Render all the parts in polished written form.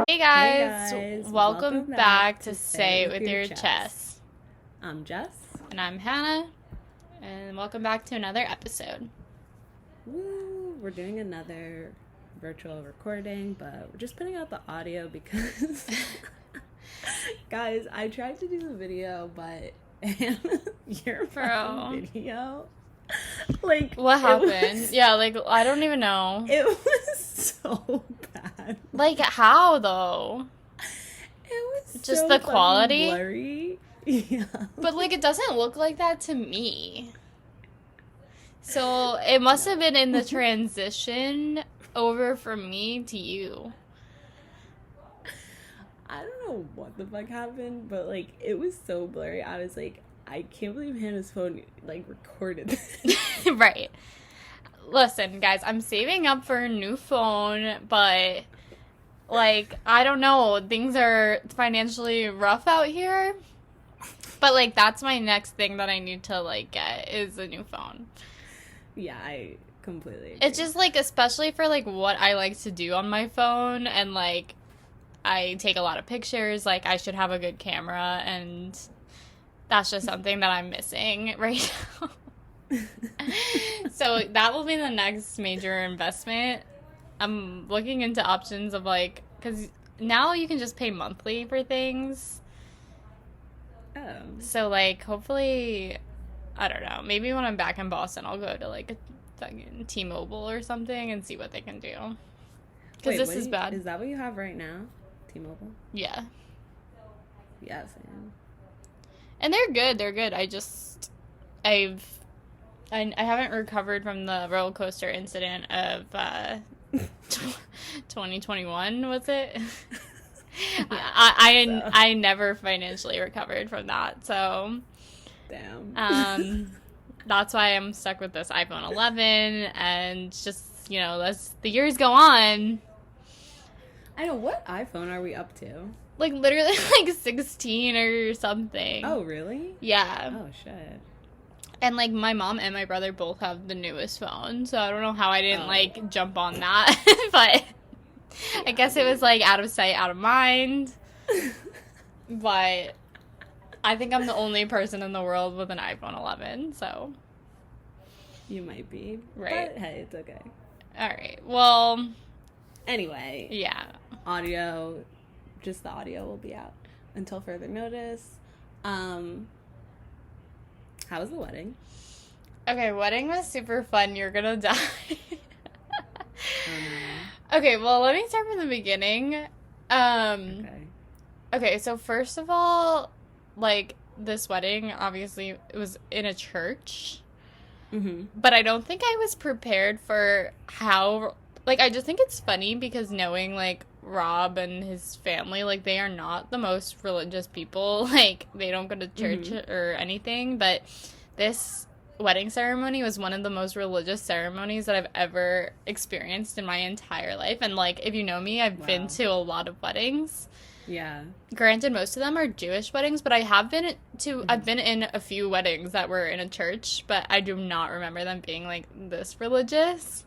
Hey guys, welcome back to Say It With Your Chess. I'm Jess. And I'm Hannah, and welcome back to another episode. Woo! We're doing another virtual recording, but we're just putting out the audio because, guys, I tried to do the video, but your fucking video, like, what happened? I don't even know. It was so bad. Like, how though? It was just so the quality, blurry. Yeah, but like it doesn't look like that to me. So it must have been in the transition over from me to you. I don't know what the fuck happened, but like it was so blurry. I was like, I can't believe Hannah's phone like recorded this. Right. Listen, guys, I'm saving up for a new phone, but like I don't know, things are financially rough out here. But like that's my next thing that I need to like get is a new phone. Yeah, I completely agree. It's just like, especially for like what I like to do on my phone, and like I take a lot of pictures, like I should have a good camera, and that's just something that I'm missing right now. So that will be the next major investment. I'm looking into options of like, because now you can just pay monthly for things. Oh. So like hopefully, I don't know, maybe when I'm back in Boston I'll go to like a fucking T-Mobile or something and see what they can do. Because this is bad. Is that what you have right now? T-Mobile? Yeah. Yes, man. And they're good. I haven't recovered from the roller coaster incident of 2021, was it? Yeah, I never financially recovered from that, so damn. That's why I'm stuck with this iPhone 11, and just, you know, as the years go on. I know, what iPhone are we up to? Like literally like 16 or something. Oh, really? Yeah. Oh, shit. And like my mom and my brother both have the newest phone, so I don't know how I didn't like jump on that, but yeah, I guess it was like out of sight, out of mind. But I think I'm the only person in the world with an iPhone 11, so. You might be. Right. But hey, it's okay. All right. Well. Anyway. Yeah. Just the audio will be out until further notice. How was the wedding? Okay, wedding was super fun. You're gonna die. Oh, no. Okay, well, let me start from the beginning. Okay, so first of all, like, this wedding, obviously, it was in a church. Mm-hmm. But I don't think I was prepared for how, like, I just think it's funny because knowing, like, Rob and his family, like, they are not the most religious people. Like, they don't go to church or anything, but this wedding ceremony was one of the most religious ceremonies that I've ever experienced in my entire life. And like, if you know me, I've been to a lot of weddings. Yeah. Granted, most of them are Jewish weddings, but I have been I've been in a few weddings that were in a church, but I do not remember them being like this religious.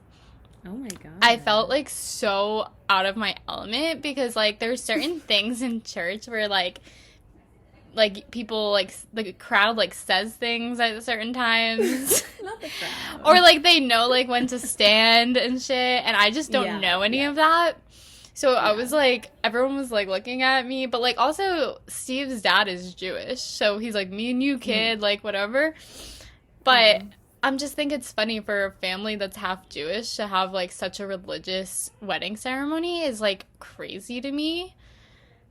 Oh my god. I felt like so out of my element because like there's certain things in church where like people, like, the crowd, like, says things at certain times. Not the crowd. Or, like, they know, like, when to stand and shit, and I just don't know any of that. So I was, like, everyone was, like, looking at me, but, like, also, Steve's dad is Jewish, so he's, like, me and you, kid, like, whatever. But I'm just think it's funny for a family that's half Jewish to have, like, such a religious wedding ceremony is, like, crazy to me.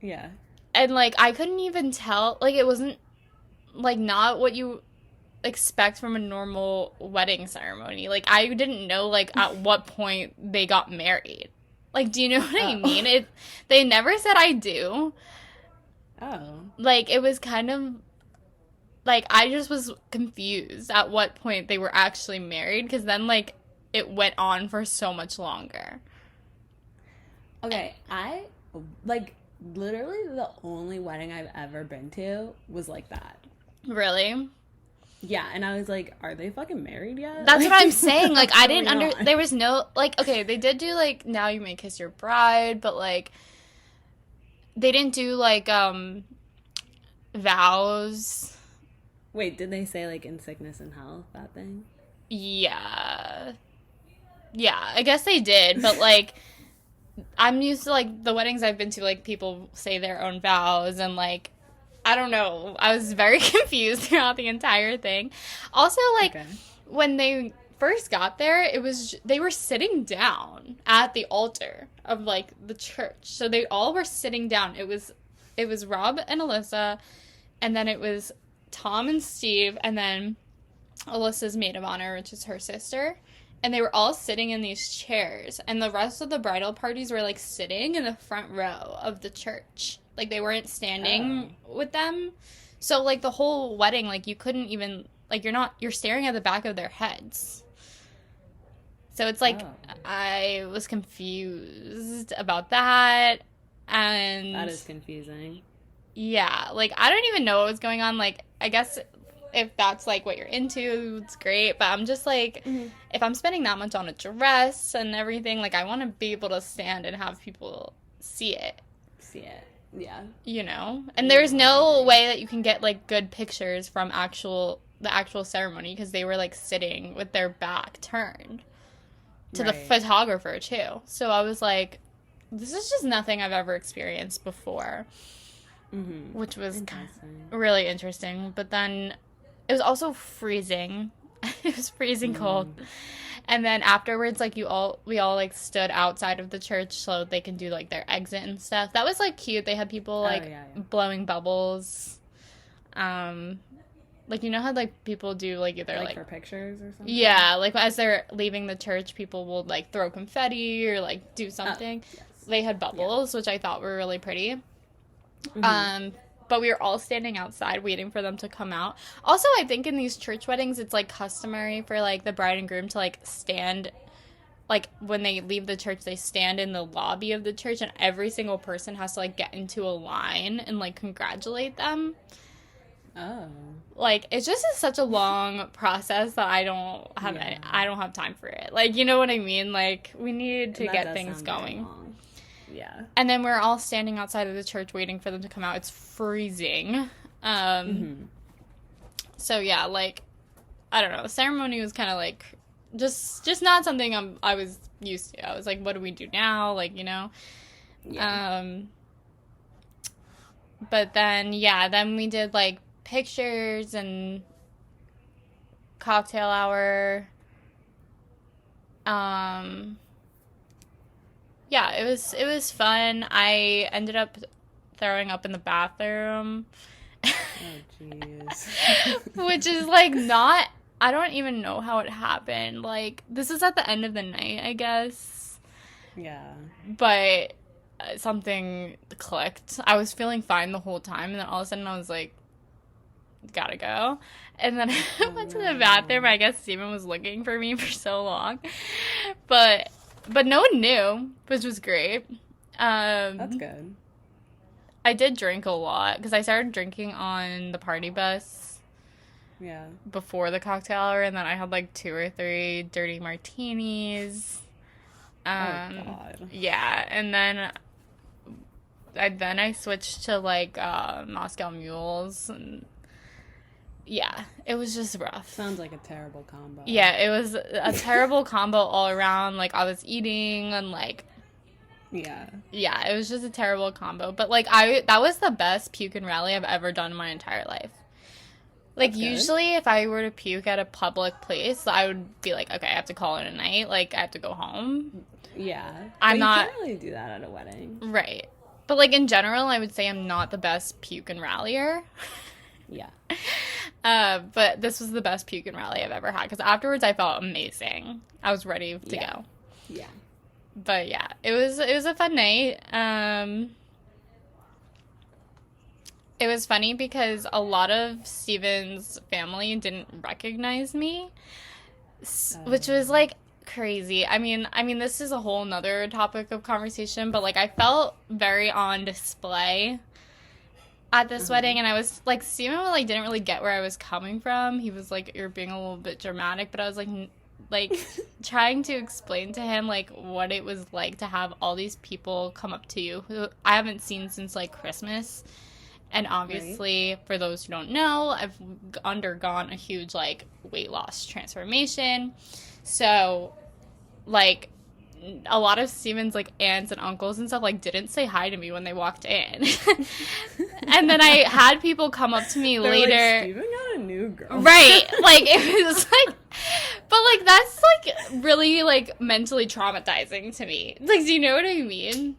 Yeah. And, like, I couldn't even tell, like, it wasn't, like, not what you expect from a normal wedding ceremony. Like, I didn't know, like, at what point they got married. Like, do you know what I mean? They never said I do. Oh. Like, it was kind of, like, I just was confused at what point they were actually married, because then, like, it went on for so much longer. Okay, I, like, literally the only wedding I've ever been to was like that. Really? Yeah, and I was like, are they fucking married yet? That's Like, what I'm saying. Like, I what's didn't going on? there was no, like, okay, they did do, like, Now You May Kiss Your Bride, but, like, they didn't do, like, vows. Wait, did they say like in sickness and health, that thing? Yeah. Yeah, I guess they did, but, like, I'm used to, like, the weddings I've been to, like, people say their own vows, and, like, I don't know. I was very confused throughout the entire thing. Also, like, Okay. when they first got there, they were sitting down at the altar of, like, the church. So they all were sitting down. It was Rob and Alyssa, and then it was Tom and Steve, and then Alyssa's maid of honor, which is her sister. And they were all sitting in these chairs, and the rest of the bridal parties were, like, sitting in the front row of the church. Like, they weren't standing with them. So, like, the whole wedding, like, you couldn't even, like, you're staring at the back of their heads. So it's like, I was confused about that, and That is confusing. yeah, like, I don't even know what was going on. Like, I guess if that's, like, what you're into, it's great. But I'm just, like, if I'm spending that much on a dress and everything, like, I want to be able to stand and have people see it, See it. Yeah. you know? And there's no way that you can get, like, good pictures from the actual ceremony because they were, like, sitting with their back turned to the Right. photographer, too. So I was like, this is just nothing I've ever experienced before. Which was Interesting. really interesting. But then it was also freezing. It was freezing cold. And then afterwards, like, we all like stood outside of the church so they can do, like, their exit and stuff. That was, like, cute. They had people, like, yeah. blowing bubbles. Like, you know how, like, people do, like, either, Like like, for pictures or something? yeah, like, as they're leaving the church, people will, like, throw confetti or, like, do something. Yes. They had bubbles, which I thought were really pretty. But we were all standing outside waiting for them to come out. Also, I think in these church weddings, it's, like, customary for, like, the bride and groom to, like, stand, like, when they leave the church, they stand in the lobby of the church, and every single person has to, like, get into a line and, like, congratulate them. Oh. Like, it's just such a long process that I don't have time for it. Like, you know what I mean? Like, we need to And that get does things sound very going. long. Yeah. And then we're all standing outside of the church waiting for them to come out. It's freezing. So yeah, like, I don't know. The ceremony was kind of like just not something I was used to. I was like, what do we do now? Like, you know. Yeah. But then then we did, like, pictures and cocktail hour. Yeah, it was fun. I ended up throwing up in the bathroom, Oh, jeez. which is, like, not, I don't even know how it happened. Like, this is at the end of the night, I guess, Yeah. but something clicked. I was feeling fine the whole time, and then all of a sudden I was like, gotta go. And then I went to the bathroom. I guess Steven was looking for me for so long, but no one knew, which was great. That's good. I did drink a lot because I started drinking on the party bus Yeah. before the cocktail hour, and then I had, like, 2 or 3 dirty martinis. Oh, God. Yeah, and then I switched to, like, Moscow Mules, and yeah, it was just rough. Sounds like a terrible combo. Yeah, it was a terrible combo all around. Like, I was eating and, like, Yeah. yeah, it was just a terrible combo. But, like, that was the best puke and rally I've ever done in my entire life. Like, That's good. usually if I were to puke at a public place, I would be like, okay, I have to call it a night. Like, I have to go home. Yeah. I'm But not- You can't really do that at a wedding. Right. But, like, in general, I would say I'm not the best puke and rallier. Yeah. But this was the best puke and rally I've ever had. Because afterwards, I felt amazing. I was ready to go. Yeah. But yeah, it was a fun night. It was funny because a lot of Steven's family didn't recognize me, which was, like, crazy. I mean, this is a whole nother topic of conversation, but, like, I felt very on display at this wedding, and I was, like, Steven, like, didn't really get where I was coming from. He was like, you're being a little bit dramatic, but I was like, trying to explain to him, like, what it was like to have all these people come up to you who I haven't seen since, like, Christmas. And obviously, for those who don't know, I've undergone a huge, like, weight loss transformation. So, like, a lot of Steven's, like, aunts and uncles and stuff, like, didn't say hi to me when they walked in. And then I had people come up to me later. Like, Steven got a new girl. Right. Like, it was, like... But, like, that's, like, really, like, mentally traumatizing to me. Like, do you know what I mean?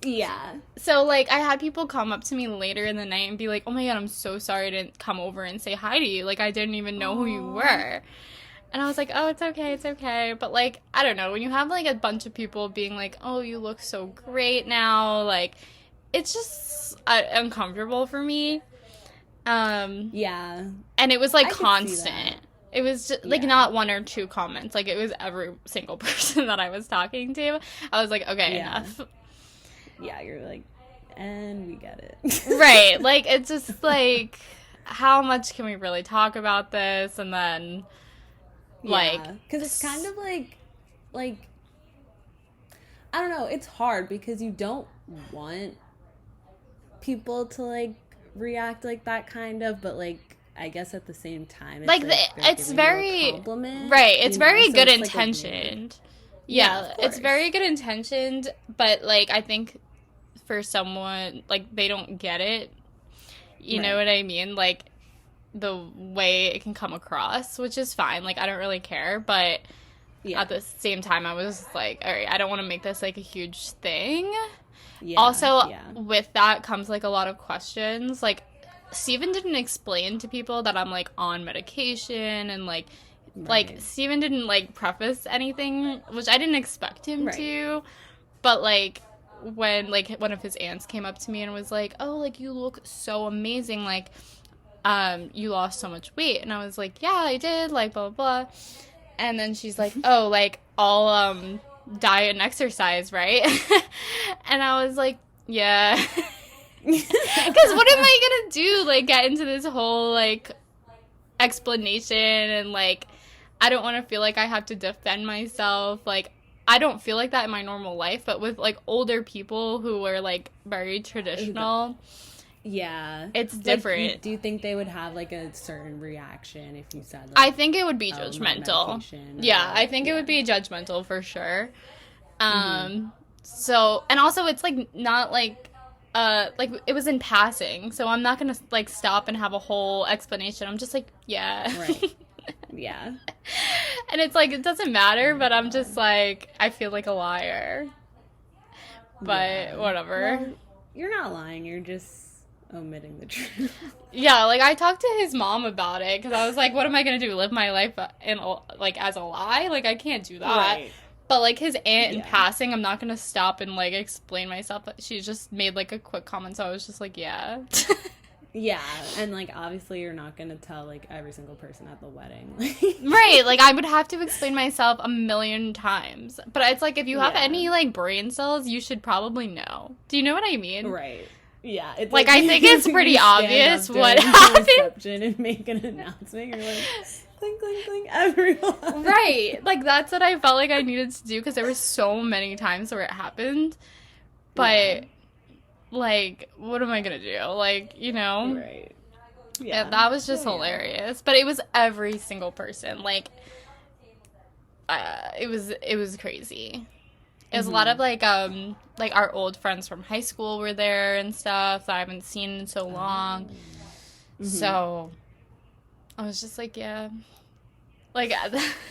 Yeah. So, like, I had people come up to me later in the night and be like, oh my god, I'm so sorry I didn't come over and say hi to you. Like, I didn't even know who you were. And I was like, oh, it's okay. But, like, I don't know. When you have, like, a bunch of people being like, oh, you look so great now, like, it's just uncomfortable for me. Yeah. And it was, like, constant. It was just, like, not one or two comments. Like, it was every single person that I was talking to. I was like, okay, enough. Yeah, you're like, and we get it. Right. Like, it's just, like, how much can we really talk about this? And then... like, because it's kind of like I don't know, it's hard because you don't want people to, like, react like that, kind of, but, like, I guess at the same time, it's like, it's very compliment, right, it's very so good it's intentioned. Like yeah, it's very good intentioned, but, like, I think for someone, like, they don't get it, you know what I mean, like, the way it can come across, which is fine. Like, I don't really care, but at the same time, I was like, all right, I don't want to make this, like, a huge thing. Also, with that comes, like, a lot of questions. Like, Steven didn't explain to people that I'm, like, on medication, and, like, Steven didn't, like, preface anything, which I didn't expect him to, but, like, when, like, one of his aunts came up to me and was like, oh, like, you look so amazing, like, you lost so much weight. And I was like, yeah, I did, like, blah, blah, blah. And then she's like, oh, like, all, diet and exercise, right? And I was like, yeah. Because what am I gonna do? Like, get into this whole, like, explanation, and, like, I don't want to feel like I have to defend myself. Like, I don't feel like that in my normal life, but with, like, older people who are, like, very traditional... Yeah. It's different. Like, do you think they would have, like, a certain reaction if you said, like, I think it would be judgmental. Yeah, I think it would be judgmental for sure. So, and also it's, like, not, like, it was in passing, so I'm not gonna, like, stop and have a whole explanation. I'm just like, yeah. Right. Yeah. And it's, like, it doesn't matter, but I'm just, like, I feel like a liar. But, whatever. Well, you're not lying, you're just... omitting the truth. Yeah, like, I talked to his mom about it, because I was like, what am I gonna do, live my life in, like, as a lie? Like, I can't do that. Right. But, like, his aunt in passing, I'm not gonna stop and, like, explain myself. She just made, like, a quick comment, so I was just like, yeah. Yeah, and, like, obviously you're not gonna tell, like, every single person at the wedding. Right, like, I would have to explain myself a million times. But it's like, if you have any, like, brain cells, you should probably know. Do you know what I mean? Right. Yeah, it's like I think it's pretty obvious what happened. Reception and make an announcement. You're like, clink, clink, clink, everyone. Right, like that's what I felt like I needed to do because there were so many times where it happened. But like, what am I gonna do? Like, you know, right? Yeah, that was just hilarious. But it was every single person. Like, it was crazy. It was a lot of, like, our old friends from high school were there and stuff that I haven't seen in so long. So, I was just like, yeah. Like,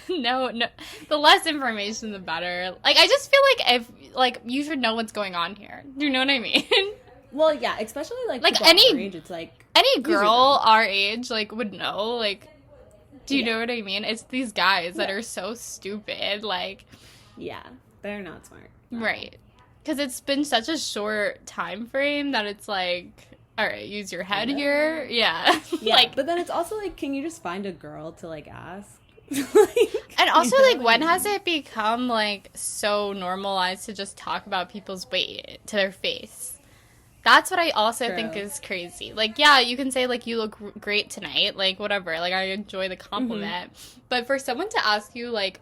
no, the less information, the better. Like, I just feel like you should know what's going on here. Do you know what I mean? Well, yeah, especially, like any our age, it's, like... Any girl our age, like, would know, like... Do you know what I mean? It's these guys that are so stupid, like... Yeah. They're not smart. Right. Because it's been such a short time frame that it's like, all right, use your head here. Yeah. Yeah. Like, but then it's also like, can you just find a girl to, like, ask? And also, like, when has it become, like, so normalized to just talk about people's weight to their face? That's what I also think True. is crazy. Like, yeah, you can say, like, you look great tonight, like, whatever. Like, I enjoy the Mm-hmm. compliment. But for someone to ask you, like,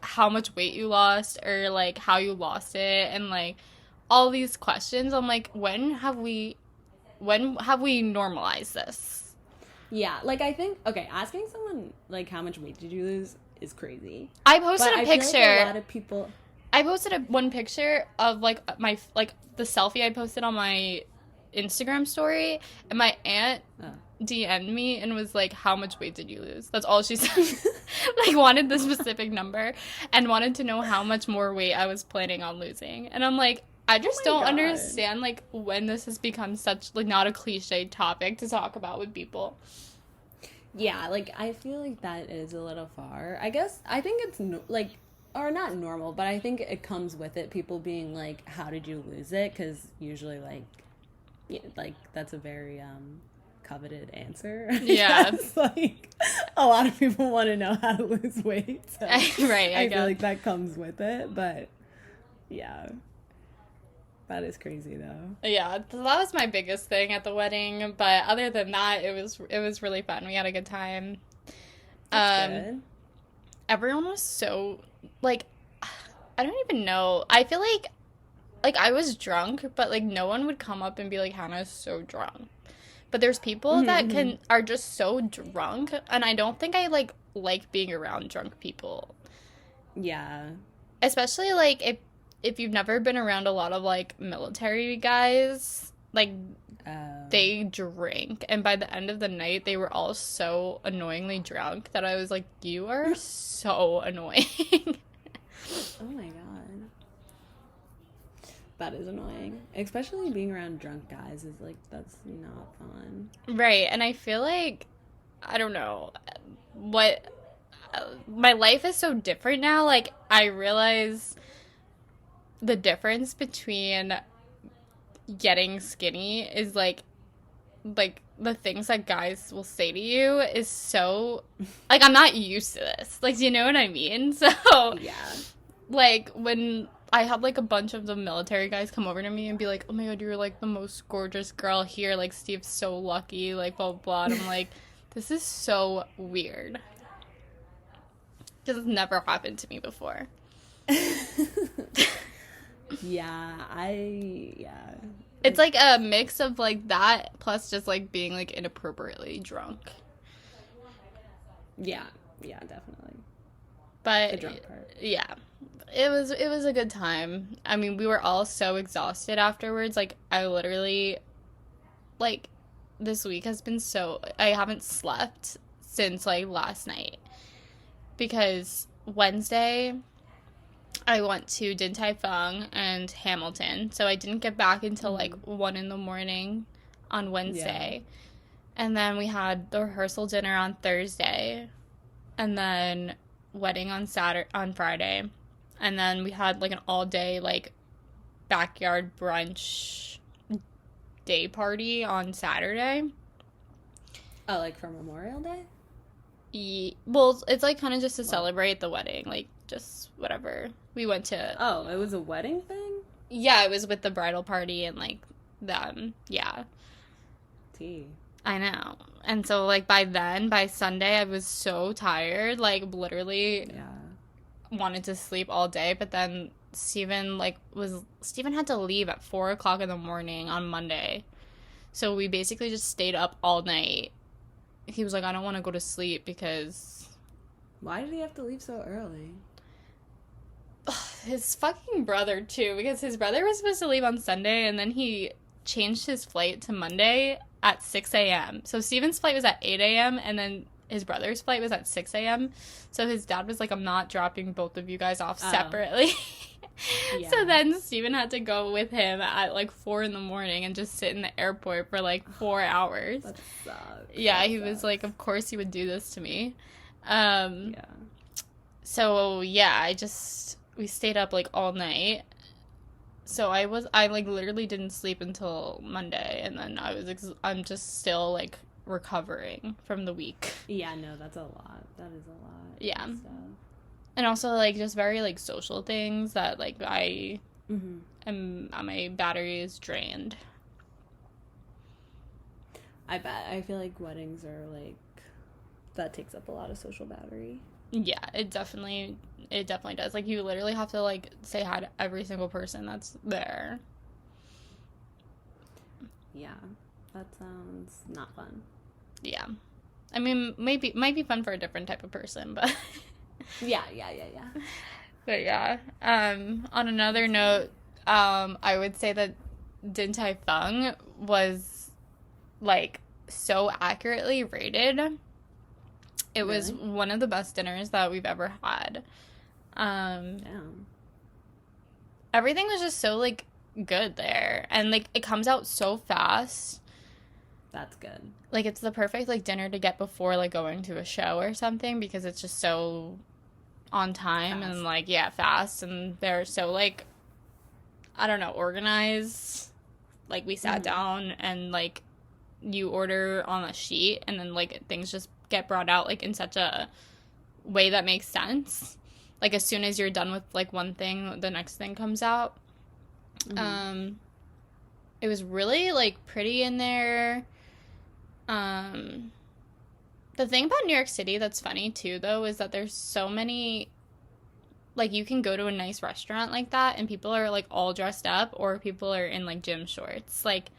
how much weight you lost or, like, how you lost it and, like, all these questions, I'm like, when have we normalized this? Yeah, like I think okay, asking someone like how much weight did you lose is crazy. I posted But a I feel like a picture. lot of people I posted one picture of, like, my, like, the selfie I posted on my Instagram story, and my aunt oh. DM'd me and was like, "How much weight did you lose?" That's all she said. Like, wanted the specific number and wanted to know how much more weight I was planning on losing. And I'm like, I Oh just my don't god. understand, like, when this has become such, like, not a cliche topic to talk about with people. Yeah, like I feel like that is a little far. I guess I think it's like or not normal, but I think it comes with it people being like how did you lose it cuz usually like yeah, like that's a very coveted answer. I Yeah. guess like a lot of people want to know how to lose weight. So Right, I I feel guess. like that comes with it, but yeah, that is crazy though. Yeah, so that was my biggest thing at the wedding, but other than that, it was really fun. We had a good time. That's Um good. Everyone was so, like, I don't even know. I feel like I was drunk, but like no one would come up and be like, Hannah's so drunk. But there's people that Mm-hmm. are just so drunk, and I don't think I like being around drunk people. Yeah. Especially like if you've never been around a lot of like military guys, like Um, they drink, and by the end of the night they were all so annoyingly drunk that I was like, you are so annoying. oh my god. That is annoying. Especially being around drunk guys is like that's not fun. Right, and I feel like I don't know what my life is so different now. Like I realize the difference between getting skinny is like the things that guys will say to you is so like I'm not used to this. Like, do you know what I mean? So Yeah. like when I had like a bunch of the military guys come over to me and be like, "Oh my god, you're like the most gorgeous girl here. Like Steve's so lucky." Like blah blah blah. And I'm like, this is so weird because it's never happened to me before. yeah. It's like a mix of like that plus just like being like inappropriately drunk. Yeah. Yeah, definitely. The But drunk part. yeah, it was a good time. I mean, we were all so exhausted afterwards. Like I literally like this week has been so I haven't slept since like last night because Wednesday I went to Din Tai Fung and Hamilton, so I didn't get back until like Mm-hmm. 1 in the morning on Yeah. Wednesday. And then we had the rehearsal dinner on Thursday, and then wedding on Friday, and then we had like an all day like backyard brunch day party on Saturday. Oh, like for Memorial Day? Well, it's like kind of just to Well. celebrate the wedding, like just whatever. We went to Oh, it was a wedding thing? yeah, it was with the bridal party and like them. Yeah, Tea. I know. And so like by Sunday, I was so tired, like literally Yeah. wanted to sleep all day. But then Steven had to leave at 4 o'clock in the morning on Monday, so we basically just stayed up all night. He was like, I don't want to go to sleep because Why did he have to leave so early? his fucking brother too, because his brother was supposed to leave on Sunday and then he changed his flight to Monday at 6 a.m. So Steven's flight was at 8 a.m. and then his brother's flight was at 6 a.m. So his dad was like, I'm not dropping both of you guys off Oh. separately. So Yeah. then Steven had to go with him at like 4 in the morning and just sit in the airport for like 4 hours. That sucks. Yeah, That he was sucks. like, of course he would do this to me. Yeah. So yeah, we stayed up like all night. So I like literally didn't sleep until Monday, and then I'm just still like recovering from the week. Yeah, no, that's a lot. That is a lot. Yeah. of stuff. And also like just very like social things that like I Mm-hmm. am my battery is drained. I bet. I feel like weddings are, like, that takes up a lot of social battery. Yeah, it definitely does. Like, you literally have to, like, say hi to every single person that's there. Yeah, that sounds not fun. Yeah. I mean, might be fun for a different type of person, but... Yeah. But yeah. On another note, I would say that Din Tai Fung was, like, so accurately rated. It was one of the best dinners that we've ever had. Damn. Everything was just so, like, good there. And, like, it comes out so fast. That's good. Like, it's the perfect, like, dinner to get before, like, going to a show or something, because it's just so on time fast. And, like, yeah, fast. And they're so, like, I don't know, organized. Like, we sat down and, like, you order on a sheet and then, like, things just get brought out, like, in such a way that makes sense. Like, as soon as you're done with, like, one thing, the next thing comes out. It was really, like, pretty in there. The thing about New York City that's funny, too, though, is that there's so many, like, you can go to a nice restaurant like that, and people are, like, all dressed up, or people are in, like, gym shorts. Like,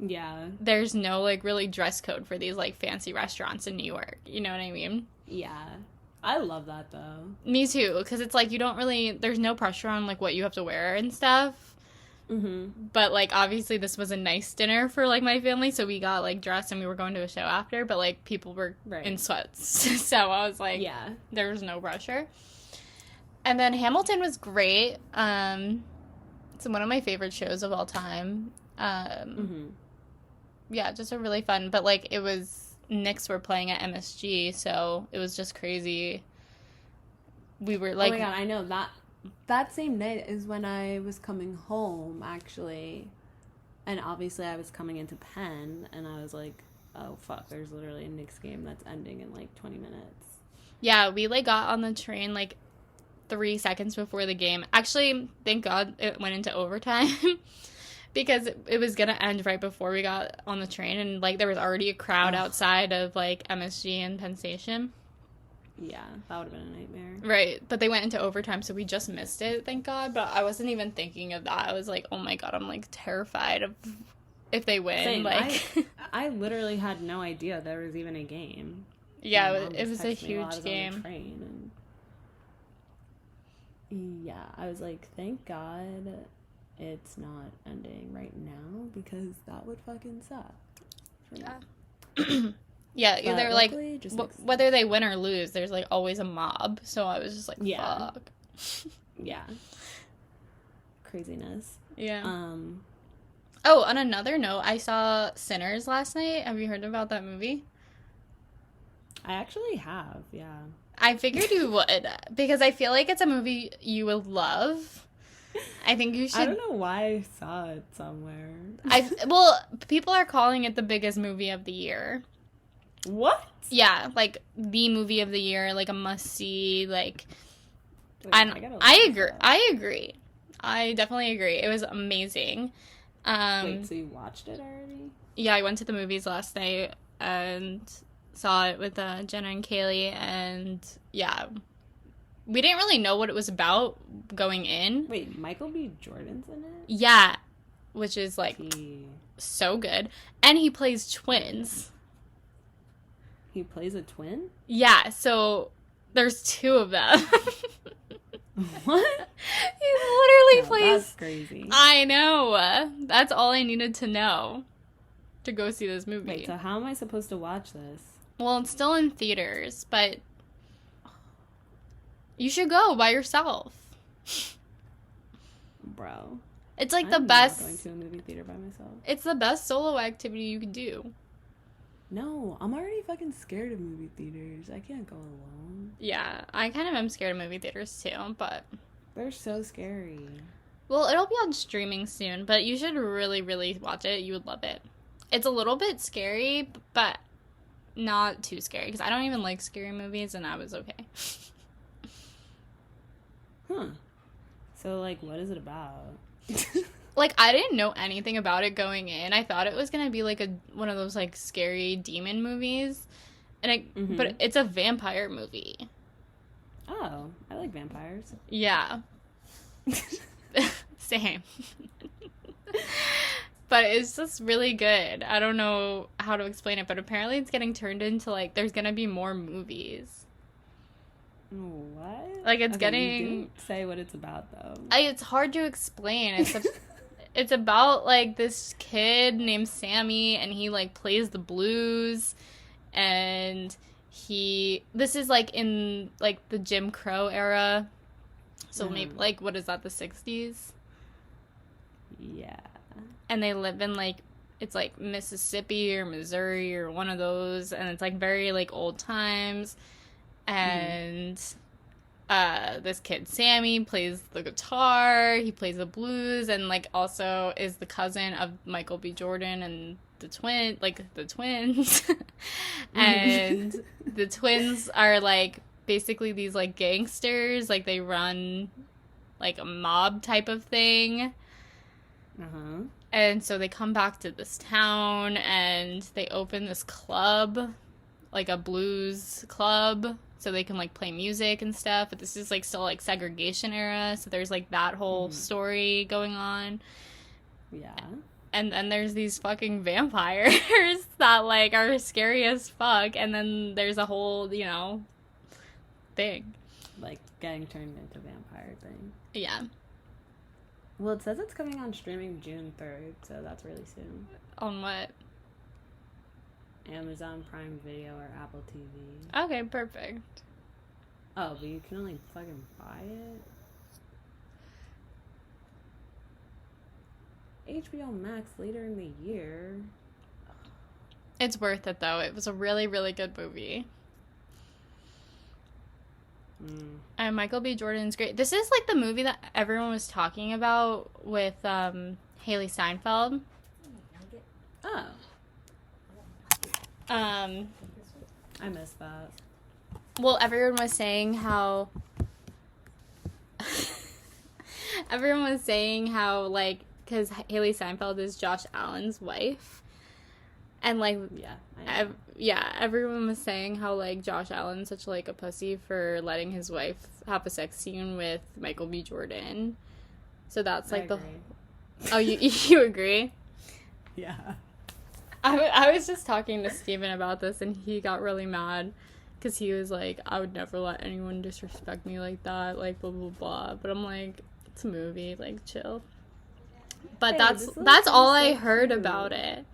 yeah, there's no, like, really dress code for these, like, fancy restaurants in New York. You know what I mean? Yeah. I love that, though. Me, too, because it's, like, you don't really, there's no pressure on, like, what you have to wear and stuff. But, like, obviously this was a nice dinner for, like, my family, so we got, like, dressed and we were going to a show after, but, like, people were in sweats. So I was like, yeah, there was no pressure. And then Hamilton was great. It's one of my favorite shows of all time. Yeah, just a really fun, but, like, it was, Knicks were playing at MSG, so it was just crazy. We were, like... Oh my god, I know, that same night is when I was coming home, actually. And obviously I was coming into Penn, and I was like, oh, fuck, there's literally a Knicks game that's ending in, like, 20 minutes. Yeah, we, like, got on the train, like, 3 seconds before the game. Actually, thank God it went into overtime. Because it was going to end right before we got on the train. And, like, there was already a crowd outside of, like, MSG and Penn Station. Yeah, that would have been a nightmare. Right, but they went into overtime, so we just missed it, thank God. But I wasn't even thinking of that. I was like, oh my God, I'm, like, terrified of if they win. Same. Like, I literally had no idea there was even a game. Yeah, it was a huge game. On the train and yeah, I was like, thank God it's not ending right now, because that would fucking suck. Yeah. Yeah, either, like, whether they win or lose, there's, like, always a mob. So I was just like, fuck. Yeah. Craziness. Yeah. Oh, on another note, I saw Sinners last night. Have you heard about that movie? I actually have, yeah. I figured you would, because I feel like it's a movie you will love. I think you should... I don't know why I saw it somewhere. Well, people are calling it the biggest movie of the year. What? Yeah, like, the movie of the year, like, a must-see, like... I agree. I definitely agree. It was amazing. Wait, so you watched it already? Yeah, I went to the movies last night and saw it with Jenna and Kaylee, and, yeah... We didn't really know what it was about going in. Wait, Michael B. Jordan's in it? Yeah, which is, like, so good. And he plays twins. He plays a twin? Yeah, so there's 2 of them. What? He literally plays... That's crazy. I know. That's all I needed to know to go see this movie. Wait, so how am I supposed to watch this? Well, it's still in theaters, but you should go by yourself. Bro. It's like the best... I'm not going to a movie theater by myself. It's the best solo activity you can do. No, I'm already fucking scared of movie theaters. I can't go alone. Yeah, I kind of am scared of movie theaters too, but... They're so scary. Well, it'll be on streaming soon, but you should really, really watch it. You would love it. It's a little bit scary, but not too scary, because I don't even like scary movies, and I was okay. Huh. So, like, what is it about? like, I didn't know anything about it going in. I thought it was gonna be, like, one of those, like, scary demon movies. But it's a vampire movie. Oh, I like vampires. Yeah. Same. But it's just really good. I don't know how to explain it, but apparently it's getting turned into, like, there's gonna be more movies. What? Like, it's okay, getting... You didn't say what it's about, though. It's hard to explain. It's about, like, this kid named Sammy, and he, like, plays the blues, and this is, like, in, like, the Jim Crow era, so maybe, like, what is that, the 60s? Yeah. And they live in, like, it's, like, Mississippi or Missouri or one of those, and it's, like, very, like, old times, and... this kid Sammy plays the guitar, he plays the blues, and like also is the cousin of Michael B. Jordan and the twins. And the twins are like basically these like gangsters, like they run like a mob type of thing. And so they come back to this town and they open this club, like a blues club, so they can, like, play music and stuff, but this is, like, still, like, segregation era, so there's, like, that whole story going on. Yeah. And then there's these fucking vampires that, like, are scary as fuck, and then there's a whole, you know, thing. Like, getting turned into vampire thing. Yeah. Well, it says it's coming on streaming June 3rd, so that's really soon. On what? Amazon Prime Video or Apple TV. Okay, perfect. Oh, but you can only fucking buy it? HBO Max later in the year. It's worth it, though. It was a really, really good movie. And Michael B. Jordan's great. This is, like, the movie that everyone was talking about with Haley Steinfeld. Oh. I missed that. Well, everyone was saying how like, because Haley Steinfeld is Josh Allen's wife, and like everyone was saying how like Josh Allen's such like a pussy for letting his wife have a sex scene with Michael B. Jordan. So that's like you agree? Yeah. I was just talking to Steven about this, and he got really mad because he was like, I would never let anyone disrespect me like that, like, blah, blah, blah. But I'm like, it's a movie, like, chill. But hey, that's all I heard about it.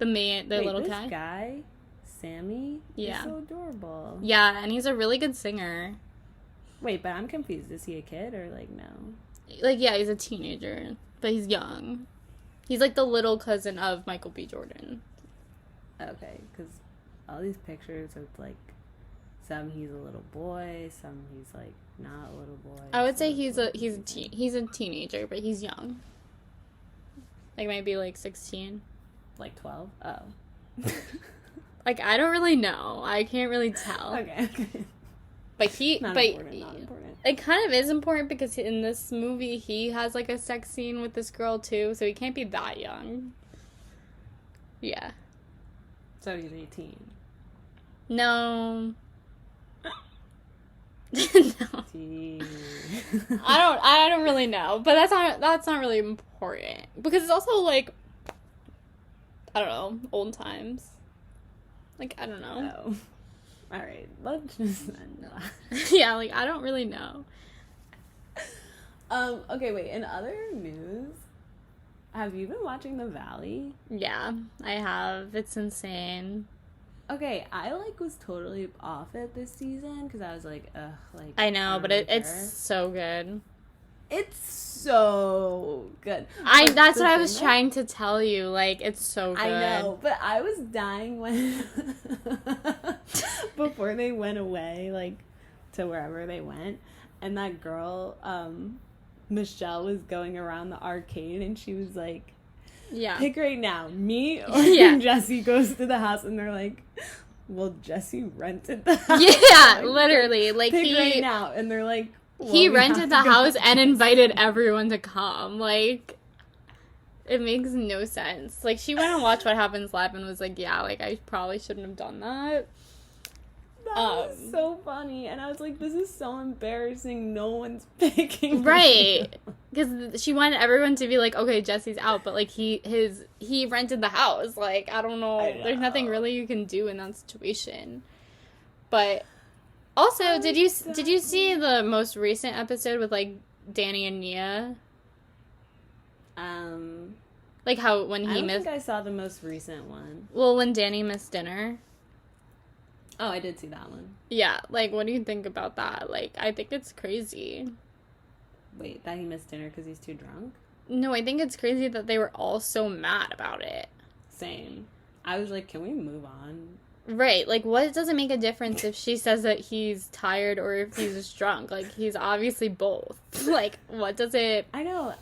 The little guy. This guy, Sammy, yeah, is so adorable. Yeah, and he's a really good singer. Wait, but I'm confused. Is he a kid or, like, no? Like, yeah, he's a teenager, but he's young. He's, like, the little cousin of Michael B. Jordan. Okay, because all these pictures of, like, some he's a little boy, some he's, like, not a little boy. I would say he's a teenager, but he's young. Like, maybe, like, 16. Like 12? Oh. Like, I don't really know. I can't really tell. Okay. But not important. It kind of is important because in this movie he has like a sex scene with this girl too, so he can't be that young. Yeah. So he's 18. No. No. Jeez. I don't really know, but that's not really important because it's also like, I don't know, old times. Like, I don't know. Oh. All right, let's just end that. Yeah, like, I don't really know. Okay, wait, in other news, have you been watching The Valley? Yeah, I have. It's insane. Okay, I, like, was totally off it this season, because I was like, ugh, like... I know, but it's so good. It's so good. That's what I was trying to tell you. Like, it's so good. I know, but I was dying when... before they went away, like, to wherever they went, and that girl, Michelle, was going around the arcade, and she was like, yeah, pick right now, me or Jesse goes to the house, and they're like, well, Jesse rented the house. Yeah, like, literally. Like, pick right now, and they're like, well, he rented the house and invited everyone to come. Like, It makes no sense. Like, she went and watched What Happens Live and was like, yeah, like, I probably shouldn't have done that. That was so funny. And I was like, this is so embarrassing. No one's picking Right. Because she wanted everyone to be like, okay, Jesse's out. But, like, he rented the house. Like, I don't know. There's nothing really you can do in that situation. But also, did you see the most recent episode with, like, Danny and Nia? Like how when he missed... I don't think I saw the most recent one. Well, when Danny missed dinner. Oh, I did see that one. Yeah, like, what do you think about that? Like, I think it's crazy. Wait, that he missed dinner because he's too drunk? No, I think it's crazy that they were all so mad about it. Same. I was like, can we move on? Right, like, what does it make a difference if she says that he's tired or if he's just drunk? Like, he's obviously both. Like, what does it... I know.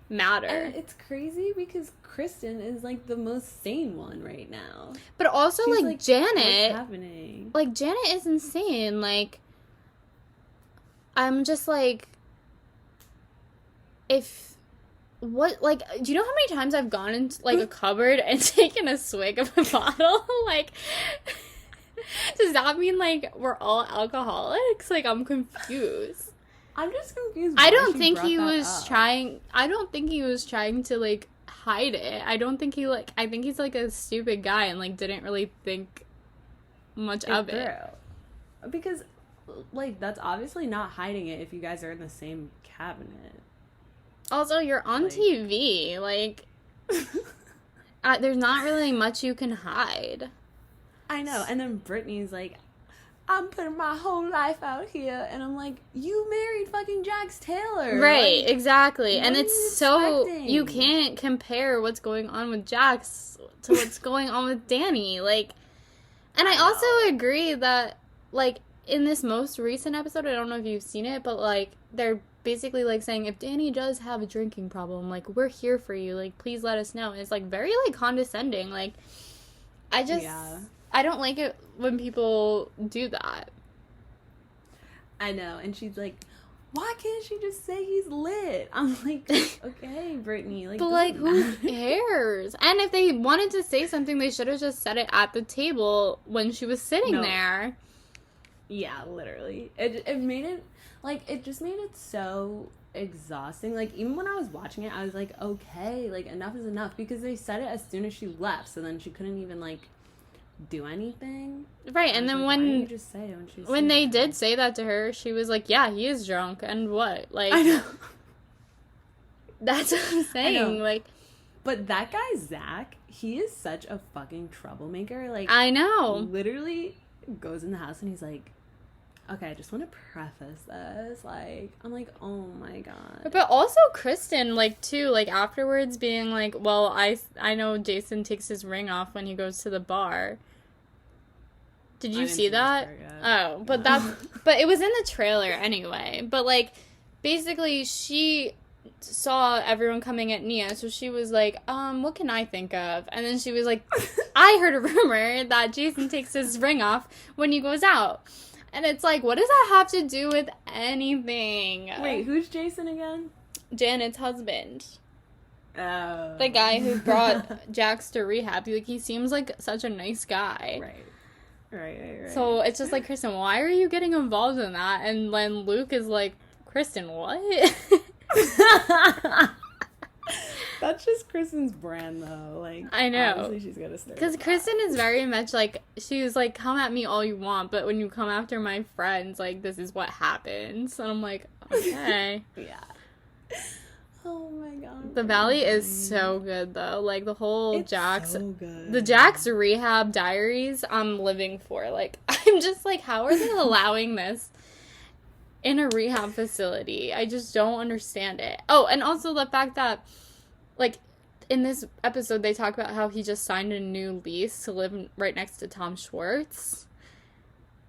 Matter? And it's crazy because Kristen is, like, the most sane one right now. But also, like, Janet... What's happening? Like, Janet is insane. Like, I'm just, like... What, like, do you know how many times I've gone into, like, a cupboard and taken a swig of a bottle? Like, does that mean, like, we're all alcoholics? Like, I'm confused. I'm just confused. I don't think he was trying to, like, hide it. I don't think I think he's, like, a stupid guy and, like, didn't really think much of it. Because, like, that's obviously not hiding it if you guys are in the same cabinet. Also, you're on TV. Like, there's not really much you can hide. I know. And then Brittany's like, I'm putting my whole life out here. And I'm like, you married fucking Jax Taylor. Right, like, exactly. And it's so, you can't compare what's going on with Jax to what's going on with Danny. Like, and I also agree that, like, in this most recent episode, I don't know if you've seen it, but, like, they're basically, like, saying, if Danny does have a drinking problem, like, we're here for you. Like, please let us know. And it's, like, very, like, condescending. Like, I just... Yeah. I don't like it when people do that. I know. And she's like, why can't she just say he's lit? I'm like, okay, Brittany. Like, but, like, who cares? And if they wanted to say something, they should have just said it at the table when she was sitting there. Yeah, literally. It made it, like, it just made it so exhausting. Like, even when I was watching it, I was like, okay, like, enough is enough. Because they said it as soon as she left. So then she couldn't even, like, do anything. Right, and then like, when they did say that to her, she was like, yeah, he is drunk, and what? Like, I know. That's what I'm saying. Like, but that guy Zach, he is such a fucking troublemaker. Like, I know. Literally goes in the house and he's like, okay, I just want to preface this. Like, I'm like, oh my god. But also Kristen, like, too, like, afterwards being like, well, I know Jason takes his ring off when he goes to the bar. Did you see that? Oh, but but it was in the trailer anyway. But, like, basically she saw everyone coming at Nia, so she was like, what can I think of? And then she was like, I heard a rumor that Jason takes his ring off when he goes out. And it's like, what does that have to do with anything? Wait, who's Jason again? Janet's husband. Oh. The guy who brought Jax to rehab. Like, he seems like such a nice guy. Right. So it's just like, Kristen, why are you getting involved in that? And then Luke is like, Kristen, what? That's just Kristen's brand, though. Like, I know. Obviously she's gonna start. Because Kristen is very much like, she was like, come at me all you want, but when you come after my friends, like, this is what happens. And I'm like, okay. Yeah. Oh my god. The Valley is so good, though. Like, the whole Jax... so good. The Jax rehab diaries, I'm living for. Like, I'm just like, how are they allowing this in a rehab facility? I just don't understand it. Oh, and also the fact that, like, in this episode, they talk about how he just signed a new lease to live right next to Tom Schwartz.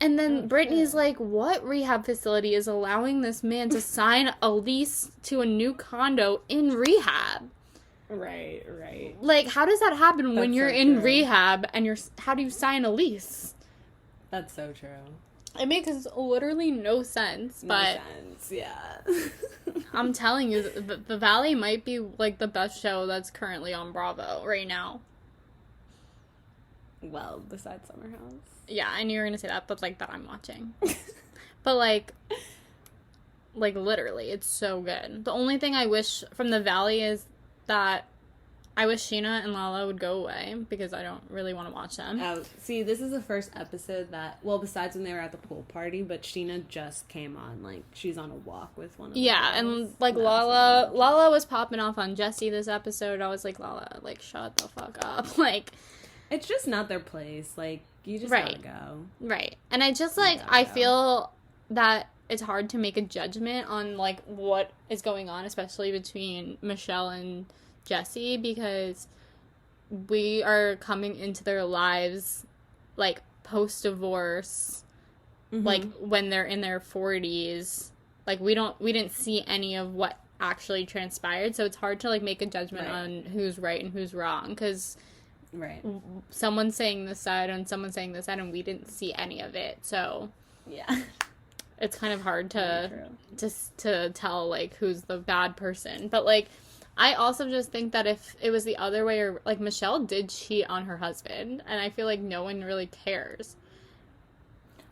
And then Brittany's like, what rehab facility is allowing this man to sign a lease to a new condo in rehab? Right. Like, how does that happen when you're in rehab and how do you sign a lease? That's so true. It makes literally no sense, but... No sense, yeah. I'm telling you, the Valley might be, like, the best show that's currently on Bravo right now. Well, besides Summer House. Yeah, I knew you were gonna say that, but, like, that I'm watching. But, like, literally, it's so good. The only thing I wish from the Valley is that I wish Sheena and Lala would go away, because I don't really want to watch them. Oh, see, this is the first episode that, well, besides when they were at the pool party, but Sheena just came on, like, she's on a walk with one of the girls. And, like, Lala was popping off on Jessie this episode. I was like, Lala, like, shut the fuck up. Like... It's just not their place. Like, you just gotta go. Right. And I just, like, I feel that it's hard to make a judgment on, like, what is going on, especially between Michelle and Jessie, because we are coming into their lives, like, post-divorce, like, when they're in their 40s. Like, we didn't see any of what actually transpired, so it's hard to, like, make a judgment on who's right and who's wrong, because... Right. Someone's saying this side and someone's saying this side, and we didn't see any of it. So, yeah, it's kind of hard to tell, like, who's the bad person. But, like, I also just think that if it was the other way, or, like, Michelle did cheat on her husband, and I feel like no one really cares.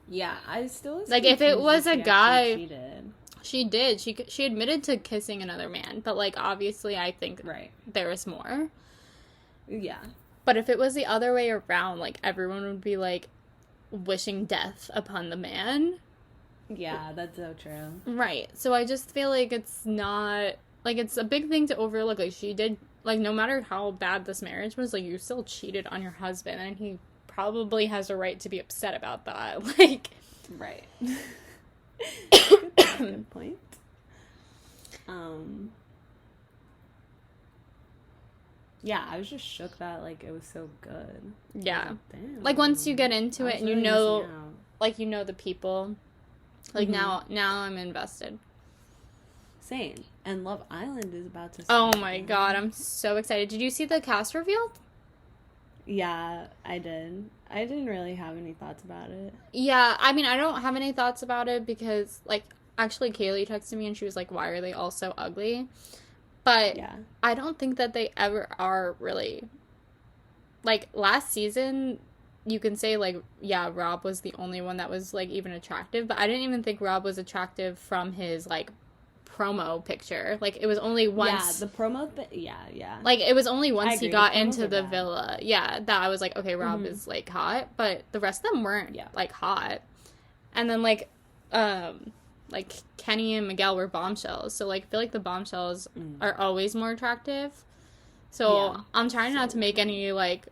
Yeah, I still was like, if it was a guy, cheated. She did. She admitted to kissing another man, but, like, obviously, I think there was more. Yeah. But if it was the other way around, like, everyone would be, like, wishing death upon the man. Yeah, that's so true. Right. So I just feel like it's not... Like, it's a big thing to overlook. Like, she did... Like, no matter how bad this marriage was, like, you still cheated on your husband. And he probably has a right to be upset about that. Like... Right. Good point. Yeah, I was just shook that, like, it was so good. Yeah. Damn. Like, once you get into it and you really know, like, you know the people, like, now I'm invested. Same. And Love Island is about to start. Oh my god, I'm so excited. Did you see the cast reveal? Yeah, I did. I didn't really have any thoughts about it. Yeah, I mean, I don't have any thoughts about it because, like, actually Kaylee texted me and she was like, why are they all so ugly? But yeah. I don't think that they ever are really. Like, last season, you can say, like, yeah, Rob was the only one that was, like, even attractive. But I didn't even think Rob was attractive from his, like, promo picture. Like, it was only once. Yeah, the promo yeah. Like, it was only once he got into the villa. Yeah, that I was like, okay, Rob is, like, hot. But the rest of them weren't, like, hot. And then, like, Kenny and Miguel were bombshells. So, like, I feel like the bombshells are always more attractive. So, I'm trying not to make any, like,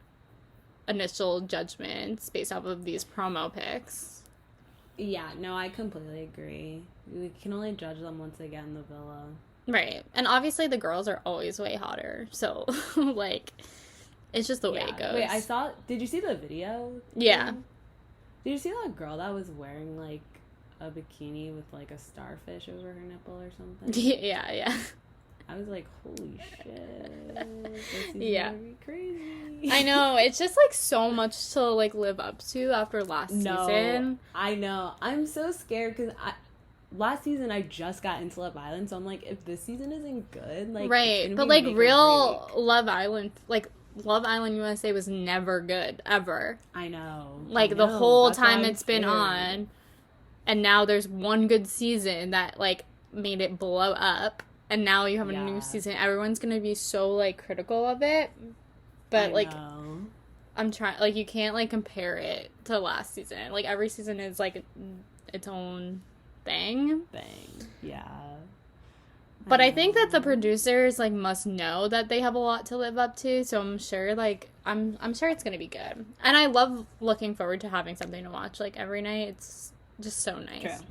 initial judgments based off of these promo pics. Yeah, no, I completely agree. We can only judge them once they get in the villa. Right. And obviously the girls are always way hotter. So, like, it's just the way it goes. Wait, did you see the video? Yeah. Did you see that girl that was wearing, like, a bikini with, like, a starfish over her nipple or something? Yeah. I was like, holy shit. This is gonna be crazy. I know. It's just, like, so much to, like, live up to after last season. I know. I'm so scared because last season I just got into Love Island, so I'm like, if this season isn't good, like... Right. But, like, real Love Island, like... Love Island USA was never good, ever. I know. Like, the whole time it's been on, and now there's one good season that, like, made it blow up, and now you have a new season. Everyone's gonna be so, like, critical of it, but, like, I'm trying, like, you can't, like, compare it to last season. Like, every season is, like, its own thing. Yeah. But I think that the producers, like, must know that they have a lot to live up to, so I'm sure, like, I'm sure it's gonna be good. And I love looking forward to having something to watch, like, every night. It's just so nice.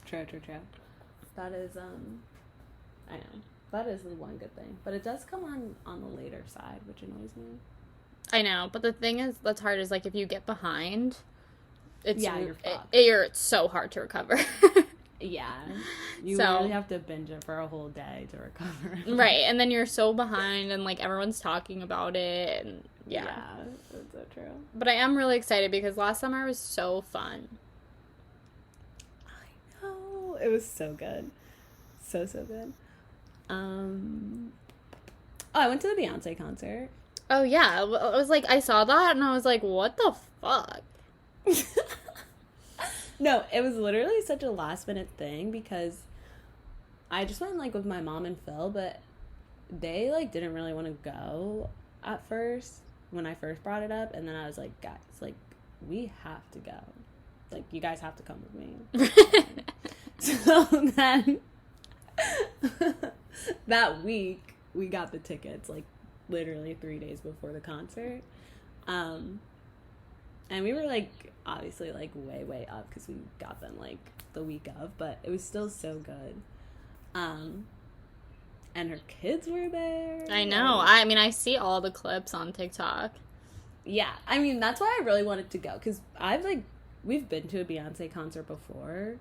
True. That is, I know. That is the one good thing. But it does come on the later side, which annoys me. I know, but the thing is, that's hard, is, like, if you get behind, you're fucked. It's so hard to recover. Yeah. You really have to binge it for a whole day to recover. Right, and then you're so behind, and, like, everyone's talking about it, and yeah, that's so true. But I am really excited because last summer was so fun. It was so good. So good. Oh, I went to the Beyonce concert. Oh, yeah. I was like, I saw that and I was like, what the fuck? No, it was literally such a last minute thing because I just went like with my mom and Phil, but they like didn't really want to go at first when I first brought it up, and then I was like, guys, like we have to go. Like you guys have to come with me. So then that week we got the tickets like literally 3 days before the concert. And we were like obviously like way up because we got them like the week of, but it was still so good. And her kids were there. I know. I mean, I see all the clips on TikTok. Yeah, I mean that's why I really wanted to go because we've been to a Beyonce concert before,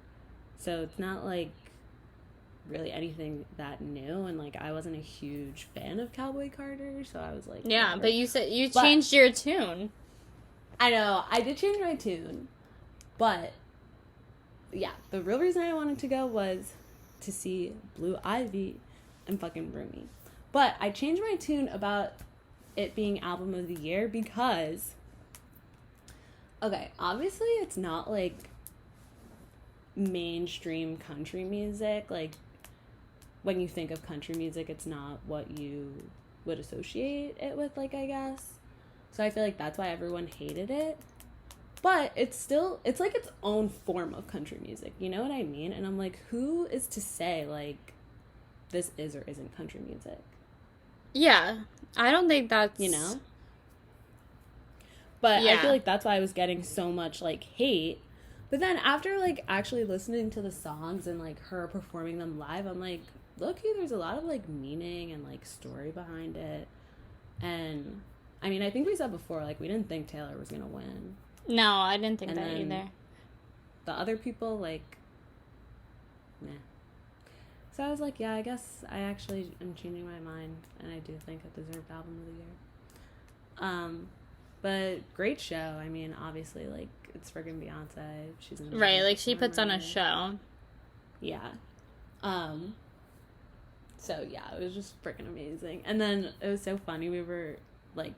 so it's not like really anything that new, and like I wasn't a huge fan of Cowboy Carter, so I was like, yeah, whatever. but you said you changed your tune. I know, I did change my tune, but yeah, the real reason I wanted to go was to see Blue Ivy and fucking Rumi. But I changed my tune about it being album of the year because, okay, obviously it's not like mainstream country music. Like when you think of country music, it's not what you would associate it with, like, I guess. So I feel like that's why everyone hated it. But it's like its own form of country music. You know what I mean? And I'm like, who is to say, like, this is or isn't country music? Yeah. I don't think that's... You know? But yeah. I feel like that's why I was getting so much, like, hate. But then after, like, actually listening to the songs and, like, her performing them live, I'm like, look-y, there's a lot of, like, meaning and, like, story behind it. And, I mean, I think we said before, like, we didn't think Taylor was gonna win. No, I didn't think And that either. The other people, like, meh. So I was like, yeah, I guess I actually am changing my mind, and I do think it deserved album of the year. But great show. I mean, obviously, like, it's friggin' Beyonce. She's an right, like, she puts on a show. Yeah. So, yeah, it was just freaking amazing. And then it was so funny. We were, like,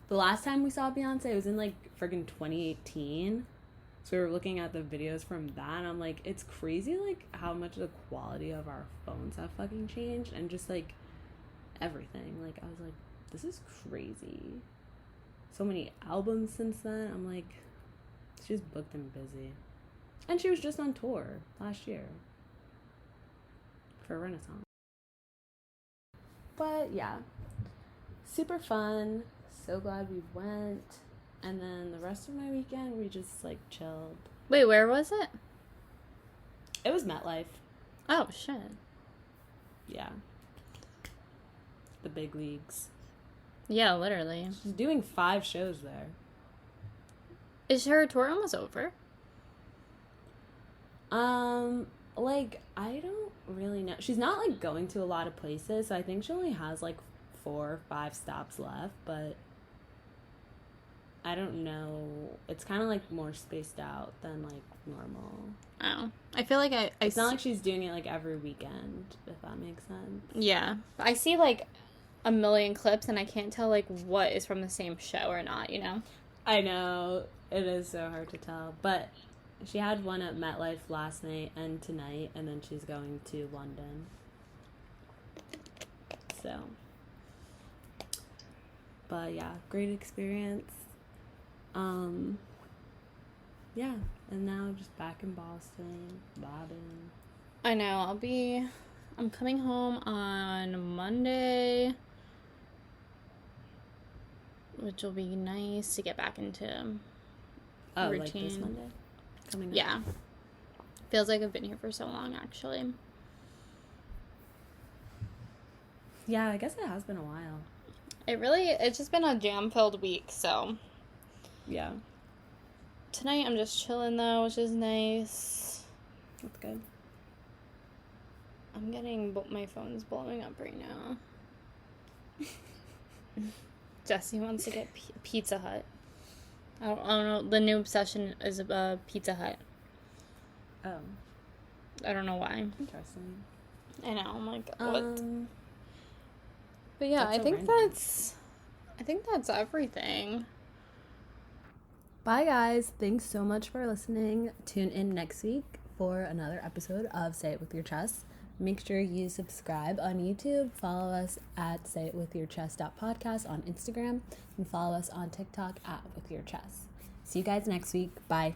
the last time we saw Beyonce was in, like, friggin' 2018. So we were looking at the videos from that, and I'm like, it's crazy, like, how much the quality of our phones have fucking changed, and just, like, everything. Like, I was like, this is crazy. So many albums since then. I'm like, she's booked and busy. And she was just on tour last year for Renaissance. But, yeah. Super fun. So glad we went. And then the rest of my weekend, we just, like, chilled. Wait, where was it? It was MetLife. Oh, shit. Yeah. The big leagues. Yeah, literally. She's doing 5 shows there. Is her tour almost over? Like, I don't really know. She's not, like, going to a lot of places, so I think she only has, like, 4 or 5 stops left, but I don't know. It's kind of, like, more spaced out than, like, normal. Oh. I feel like It's not like she's doing it, like, every weekend, if that makes sense. Yeah. I see, like, a million clips, and I can't tell, like, what is from the same show or not, you know? I know. It is so hard to tell. But she had one at MetLife last night and tonight, and then she's going to London. So. But, yeah, great experience. Yeah, and now I'm just back in Boston, bobbing. I know. I'm coming home on Monday, which will be nice to get back into routine. Like this Monday? Coming up? Yeah. Feels like I've been here for so long, actually. Yeah, I guess it has been a while. It's just been a jam-filled week, so. Yeah. Tonight I'm just chilling, though, which is nice. That's good. I'm getting, my phone's blowing up right now. Jesse wants to get Pizza Hut. I don't know, the new obsession is Pizza Hut. Oh. I don't know why. Interesting. I know. I'm like, what? But yeah, That's I so think random. that's everything. Bye, guys. Thanks so much for listening. Tune in next week for another episode of Say It With Your Chest. Make sure you subscribe on YouTube. Follow us at sayitwithyourchest.podcast on Instagram. And follow us on TikTok at With Your Chest. See you guys next week. Bye.